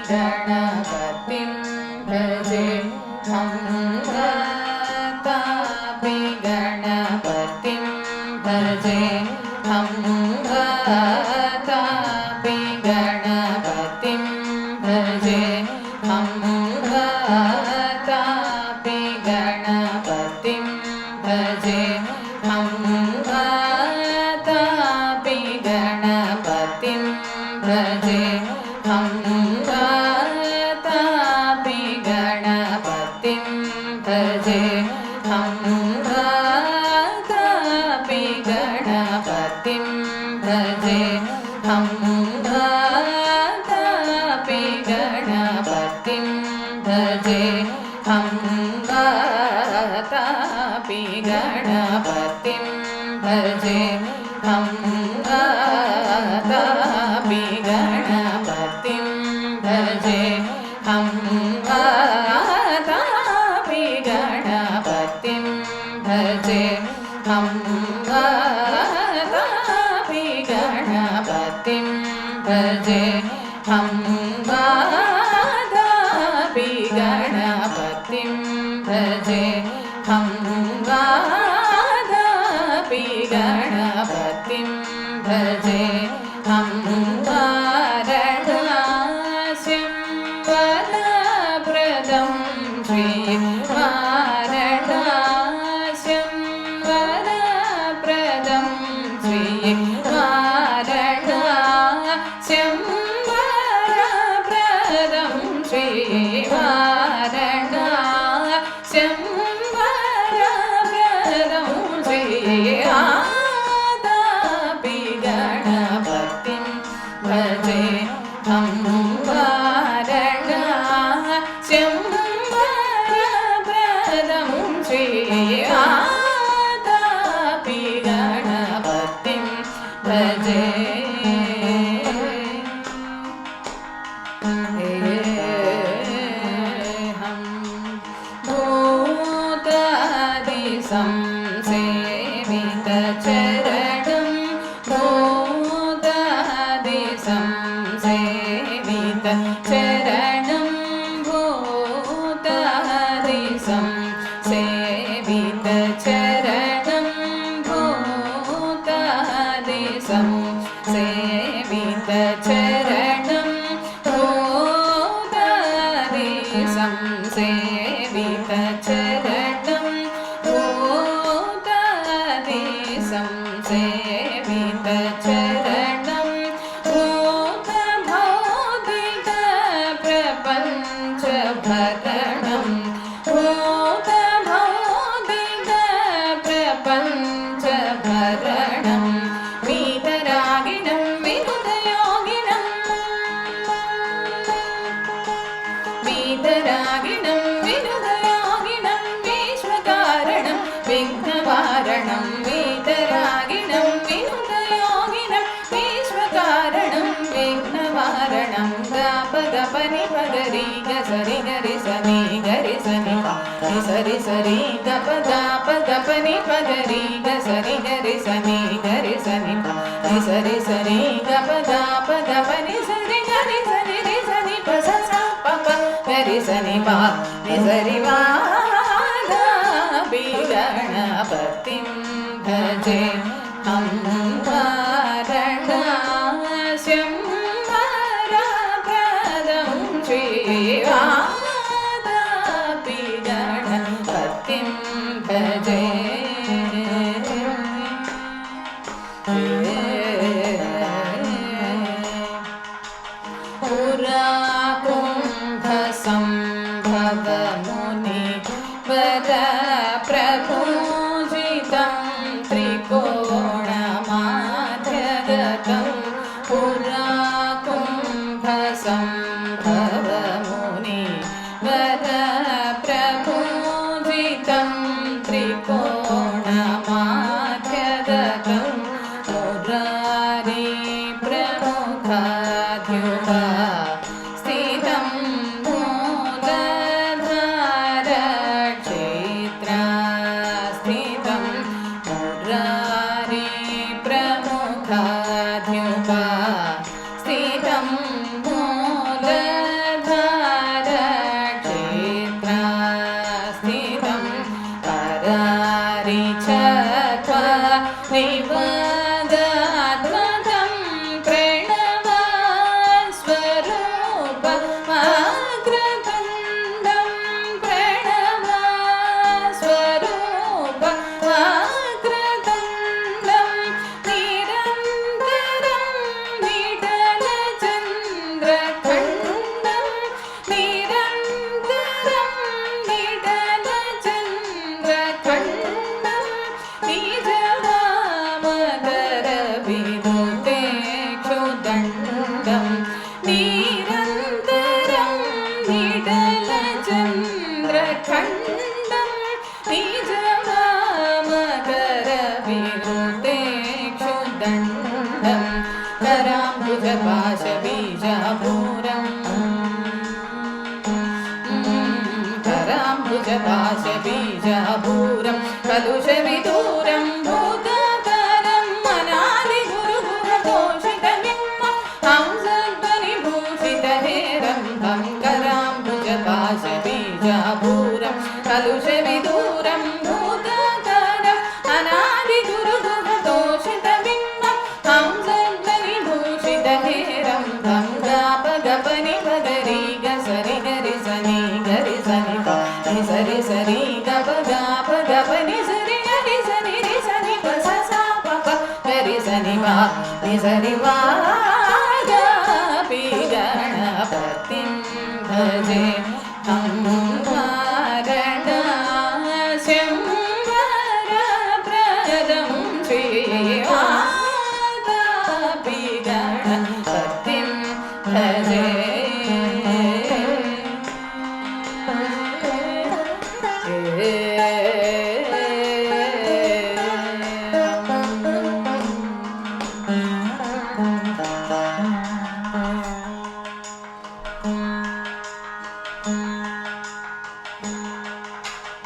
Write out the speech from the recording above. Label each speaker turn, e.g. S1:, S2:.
S1: गणपतिं भजे वातापि गणपतिं भजे वातापि गणपतिं भजे वातापि गणपतिं भजे वातापि गणपतिं भजे वातापि गणपतिं भजे वातापि गणपतिं भजे वातापि गणपतिं भजे वातापि गणपतिं भजे वातापि गणपतिं भजे वातापि गणपतिं भजे वातापि गणपतिं भजे वातापि गणपतिं भजे वातापि गणपतिं भजे वाराणस्यं वरप्रदं श्रीवाराणस्यं वरप्रदं श्रीवाराणस्यं वरप्रदं श्रीवाराणस्यं वरप्रदं श्रीवातापि गणपतिं भजे वाराणस्यं वरप्रदं श्रीवातापि गणपतिं भजे संसेवितचरणं भूतादिसं सेवितचरणं भूतादिसं सेवितचरणं भूतादिसं सेवितचरणं भूतादिसं सेवितचरणं सेवितचरणं भूतभौतिकप्रपञ्चभरणं भूतभौतिकप्रपञ्चभरणं वीतरागिणं विनुतयोगिनं वीतरागिणं विनुतयोगिनं विश्वकारणं विघ्नवारणं वीतरागिणं विनुतयोगिनं विश्वकारणं विघ्नवारणं गापगपनि पगरि गसरि गरि सनि गरि सनि सरि सरि गप गाप गपनि पगरि गसरि गरि सनि सरि सरि गप गाप गपनि सरि गरि सनि रि सनि प स स प प गरि सनि प नि सरि वा गणपतिं भजे वाराणस्यं वरप्रदं श्रीवातापि गणपतिं भजे पुराकुम्भसम्भवमुनि वरप्रभूजितं त्रिकोणमाध्यं वक्रतुण्डं प्रणवस्वरूप वक्रतुण्डं निरन्तरं निडलचन्द्रखण्डं निरन्तरं निडलचन्द्रखण्डं निजवामकरविनुते क्षुदण्डं निरन्तरं निडलचन्द्रखण्डं निजवामकरविनुते क्षुदण्डं कराम्बुजपाशबीजापूरम् कराम्बुजपाशबीजापूरं कलुषविदूरं भूताकारं मनादिगुरुगुणघोषितमिम्मं हंसध्वनिभूषितहेरम्भं कराम्बुजपाशबीजापूरं कलुषविदूरं भूताकारं अनादिगुरुगुणघोषितमिम्मं हंसध्वनिभूषितहेरम्भं गापगपनि पगरि गसरि गरि सनि गरि सनि प सरि सरि गप गाप गपनि सरि गरि सनि रि सनि प स सा प प गरि सनि वा रि सरि वा गापि गणपतिं भजे वारणा शम्भरप्रदं श्रीवा